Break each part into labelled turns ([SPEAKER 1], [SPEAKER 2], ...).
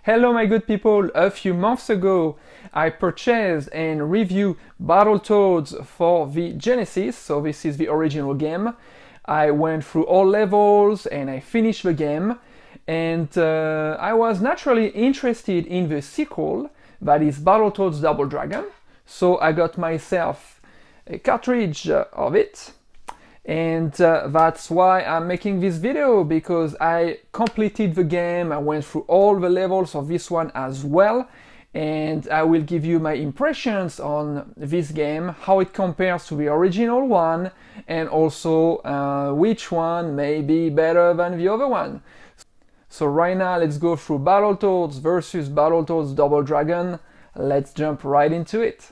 [SPEAKER 1] Hello my good people, a few months ago I purchased and reviewed Battletoads for the Genesis, so this is the original game. I went through all levels and I finished the game, and I was naturally interested in the sequel, that is Battletoads Double Dragon, so I got myself a cartridge of it. And that's why I'm making this video, because I completed the game, I went through all the levels of this one as well, and I will give you my impressions on this game, how it compares to the original one, and also which one may be better than the other one. So right now let's go through Battletoads versus Battletoads Double Dragon. Let's jump right into it.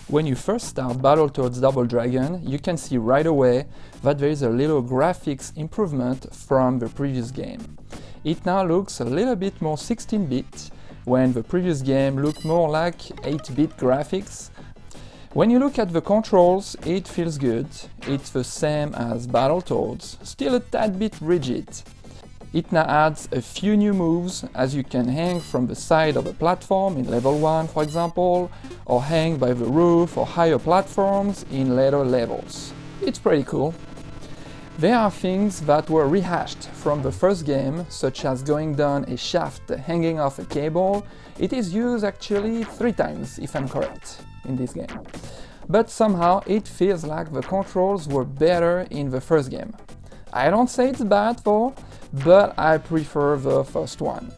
[SPEAKER 1] When you first start Battletoads Double Dragon, you can see right away that there is a little graphics improvement from the previous game. It now looks a little bit more 16-bit, when the previous game looked more like 8-bit graphics. When you look at the controls, it feels good. It's the same as Battletoads, still a tad bit rigid. It now adds a few new moves, as you can hang from the side of a platform in level 1 for example, or hang by the roof or higher platforms in later levels. It's pretty cool. There are things that were rehashed from the first game, such as going down a shaft hanging off a cable. It is used actually 3 times, if I'm correct, in this game. But somehow it feels like the controls were better in the first game. I don't say it's bad though, but I prefer the first one.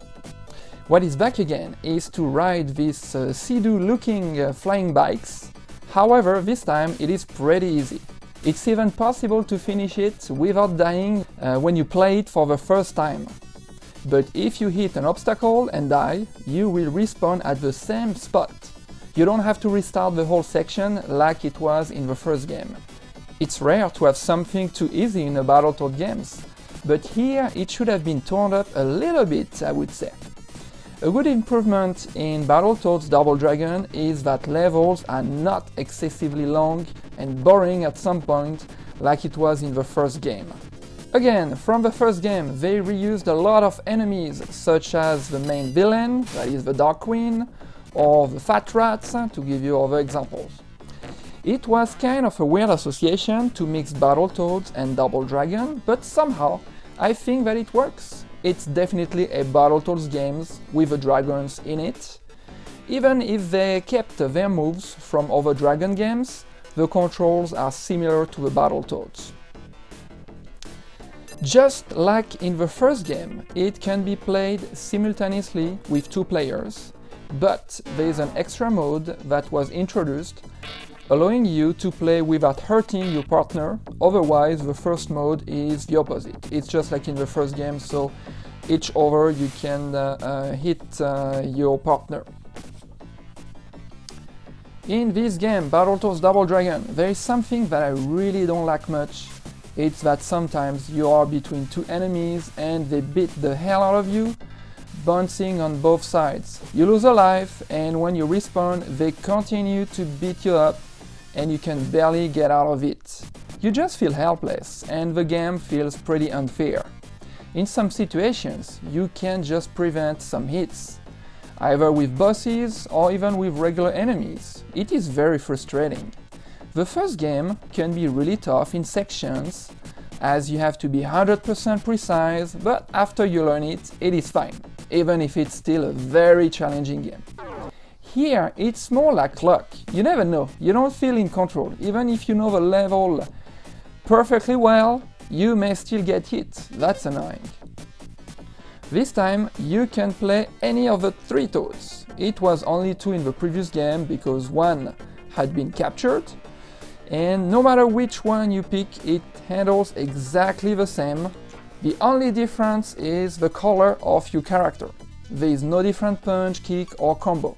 [SPEAKER 1] What is back again is to ride these Sea-Doo looking flying bikes. However, this time it is pretty easy. It's even possible to finish it without dying when you play it for the first time. But if you hit an obstacle and die, you will respawn at the same spot. You don't have to restart the whole section like it was in the first game. It's rare to have something too easy in a Battletoads games, but here it should have been toned up a little bit, I would say. A good improvement in Battletoads Double Dragon is that levels are not excessively long and boring at some point like it was in the first game. Again, from the first game they reused a lot of enemies, such as the main villain, that is the Dark Queen, or the Fat Rats, to give you other examples. It was kind of a weird association to mix Battletoads and Double Dragon, but somehow I think that it works. It's definitely a Battletoads game with the dragons in it. Even if they kept their moves from other Dragon games, the controls are similar to the Battletoads. Just like in the first game, it can be played simultaneously with 2 players, but there is an extra mode that was introduced, allowing you to play without hurting your partner. Otherwise, the first mode is the opposite. It's just like in the first game, so each over you can hit your partner. In this game, Battletoads Double Dragon, there is something that I really don't like much. It's that sometimes you are between 2 enemies and they beat the hell out of you, bouncing on both sides. You lose a life, and when you respawn, they continue to beat you up, and you can barely get out of it. You just feel helpless, and the game feels pretty unfair. In some situations, you can just prevent some hits, either with bosses or even with regular enemies. It is very frustrating. The first game can be really tough in sections, as you have to be 100% precise, but after you learn it, it is fine, even if it's still a very challenging game. Here, it's more like luck. You never know, you don't feel in control. Even if you know the level perfectly well, you may still get hit. That's annoying. This time, you can play any of the 3 Toads. It was only 2 in the previous game because 1 had been captured, and no matter which one you pick, it handles exactly the same. The only difference is the color of your character. There is no different punch, kick or combo.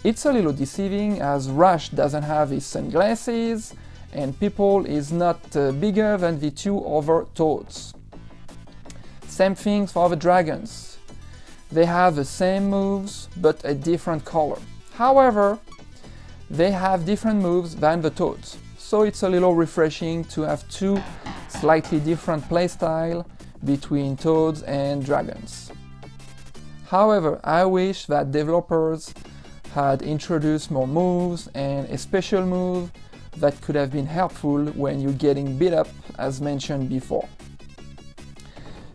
[SPEAKER 1] It's a little deceiving, as Rush doesn't have his sunglasses and People is not bigger than the 2 other Toads. Same thing for the dragons. They have the same moves but a different color. However, they have different moves than the Toads, so it's a little refreshing to have 2 slightly different playstyle between Toads and dragons. However, I wish that developers had introduced more moves and a special move that could have been helpful when you're getting beat up, as mentioned before.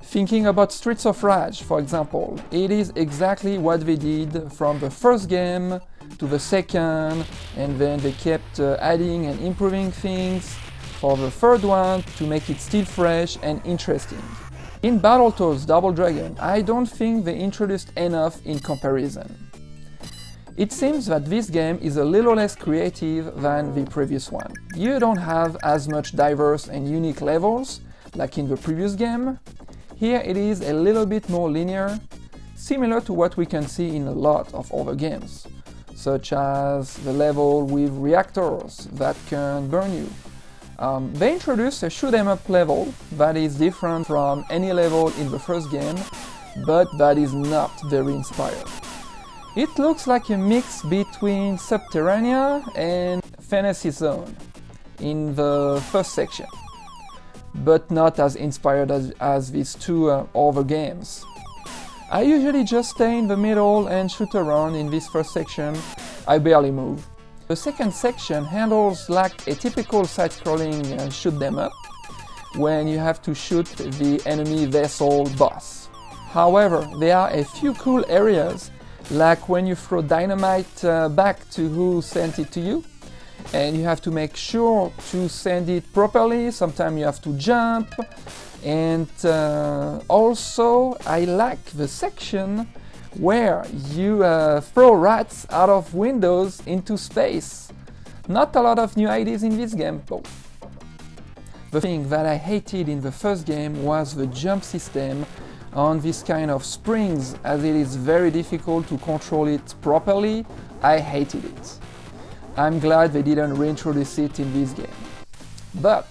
[SPEAKER 1] Thinking about Streets of Rage, for example, it is exactly what they did from the first game to the second, and then they kept adding and improving things for the third one to make it still fresh and interesting. In Battletoads Double Dragon, I don't think they introduced enough in comparison. It seems that this game is a little less creative than the previous one. You don't have as much diverse and unique levels like in the previous game. Here it is a little bit more linear, similar to what we can see in a lot of other games, such as the level with reactors that can burn you. They introduced a shoot-'em-up level that is different from any level in the first game, but that is not very inspired. It looks like a mix between Subterranea and Fantasy Zone in the first section, but not as inspired as these two other games. I usually just stay in the middle and shoot around in this first section. I barely move. The second section handles like a typical side-scrolling shoot-'em-up, when you have to shoot the enemy vessel boss. However, there are a few cool areas, like when you throw dynamite back to who sent it to you, and you have to make sure to send it properly. Sometimes you have to jump, and also I like the section where you throw rats out of windows into space. Not a lot of new ideas in this game though. The thing that I hated in the first game was the jump system on this kind of springs, as it is very difficult to control it properly. I hated it. I'm glad they didn't reintroduce it in this game. But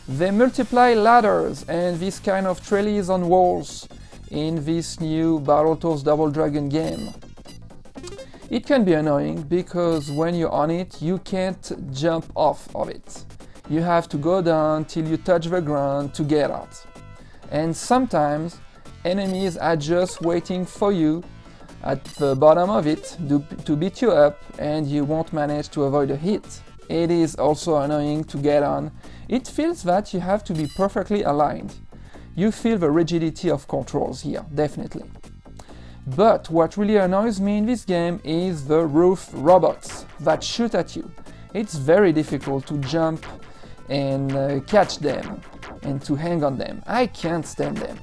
[SPEAKER 1] they multiply ladders and this kind of trellis on walls in this new Battletoads Double Dragon game. It can be annoying because when you're on it, you can't jump off of it. You have to go down till you touch the ground to get out. And sometimes enemies are just waiting for you at the bottom of it to beat you up, and you won't manage to avoid a hit. It is also annoying to get on. It feels that you have to be perfectly aligned. You feel the rigidity of controls here, definitely. But what really annoys me in this game is the roof robots that shoot at you. It's very difficult to jump and catch them and to hang on them. I can't stand them.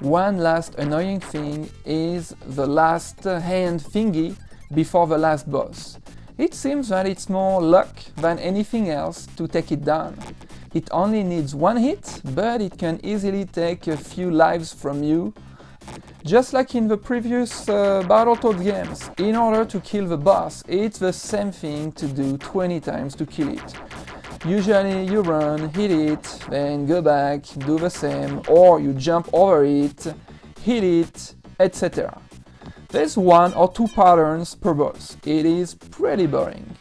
[SPEAKER 1] One last annoying thing is the last hand thingy before the last boss. It seems that it's more luck than anything else to take it down. It only needs one hit, but it can easily take a few lives from you. Just like in the previous Battletoads games, in order to kill the boss, it's the same thing to do 20 times to kill it. Usually you run, hit it, then go back, do the same, or you jump over it, hit it, etc. There's 1 or 2 patterns per boss. It is pretty boring.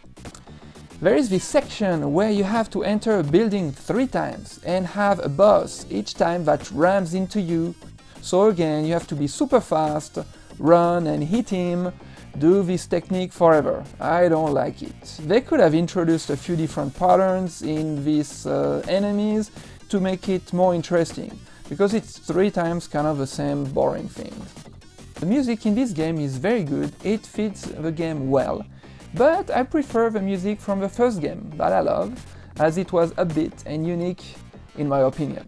[SPEAKER 1] There is this section where you have to enter a building 3 times and have a boss each time that rams into you. So again, you have to be super fast, run and hit him, do this technique forever. I don't like it. They could have introduced a few different patterns in these enemies to make it more interesting, because it's 3 times kind of the same boring thing. The music in this game is very good, it fits the game well, but I prefer the music from the first game that I love, as it was upbeat and unique in my opinion.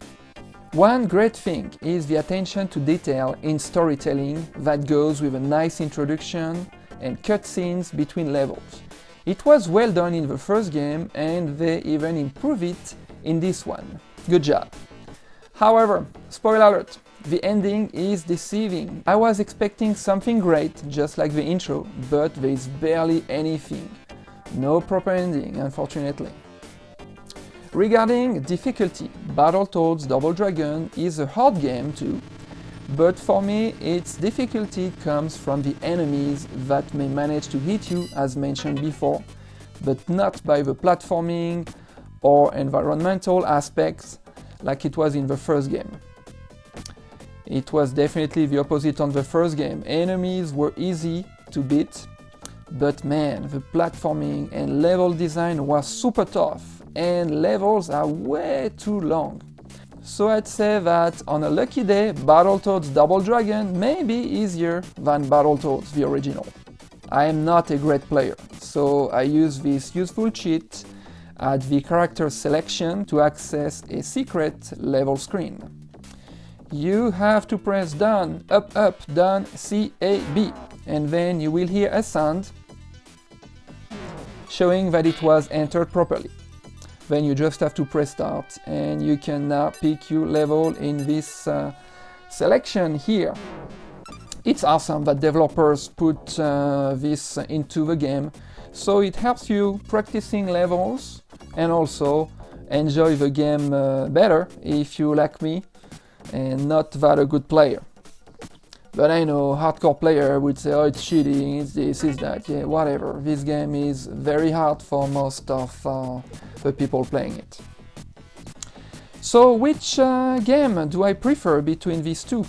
[SPEAKER 1] One great thing is the attention to detail in storytelling that goes with a nice introduction and cutscenes between levels. It was well done in the first game and they even improved it in this one. Good job. However, spoiler alert, the ending is deceiving. I was expecting something great, just like the intro, but there is barely anything. No proper ending, unfortunately. Regarding difficulty, Battletoads Double Dragon is a hard game too, but for me its difficulty comes from the enemies that may manage to hit you, as mentioned before, but not by the platforming or environmental aspects like it was in the first game. It was definitely the opposite on the first game. Enemies were easy to beat, but man, the platforming and level design was super tough, and levels are way too long. So I'd say that on a lucky day, Battletoads Double Dragon may be easier than Battletoads the original. I am not a great player, so I use this useful cheat at the character selection to access a secret level screen. You have to press down, up, down, C, A, B, and then you will hear a sound showing that it was entered properly. Then you just have to press start and you can now pick your level in this selection here. It's awesome that developers put this into the game, so it helps you practicing levels and also enjoy the game better if you like me and not that a good player. But I know hardcore player would say, oh, it's cheating, it's this, it's that, yeah, whatever. This game is very hard for most of the people playing it. So which game do I prefer between these two?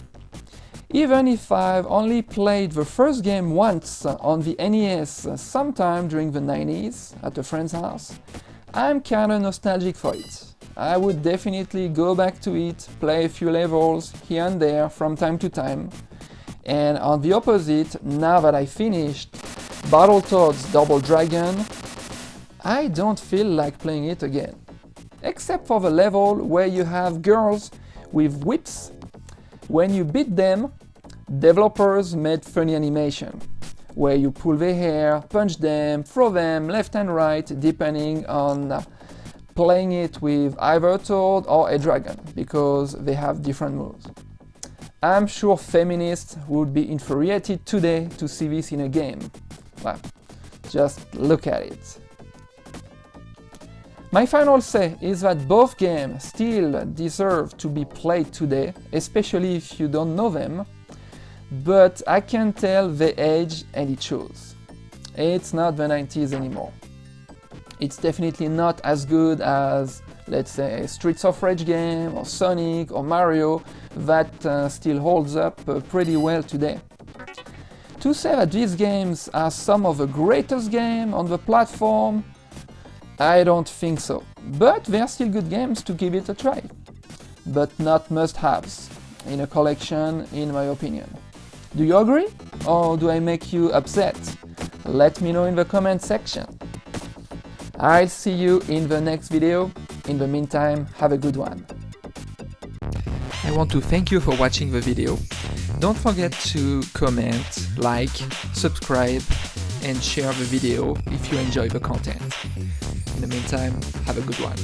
[SPEAKER 1] Even if I've only played the first game once on the NES sometime during the 90s at a friend's house, I'm kinda nostalgic for it. I would definitely go back to it, play a few levels here and there from time to time. And on the opposite, now that I finished Battletoads Double Dragon, I don't feel like playing it again. Except for the level where you have girls with whips. When you beat them, developers made funny animation, where you pull their hair, punch them, throw them left and right, depending on playing it with either a toad or a dragon, because they have different moves. I'm sure feminists would be infuriated today to see this in a game. Well, just look at it. My final say is that both games still deserve to be played today, especially if you don't know them, but I can tell the age and it shows. It's not the 90s anymore. It's definitely not as good as, let's say, Streets of Rage game or Sonic or Mario that still holds up pretty well today. To say that these games are some of the greatest games on the platform, I don't think so. But they're still good games to give it a try. But not must-haves in a collection, in my opinion. Do you agree? Or do I make you upset? Let me know in the comment section. I'll see you in the next video. In the meantime, have a good one. I want to thank you for watching the video. Don't forget to comment, like, subscribe, and share the video if you enjoy the content. In the meantime, have a good one.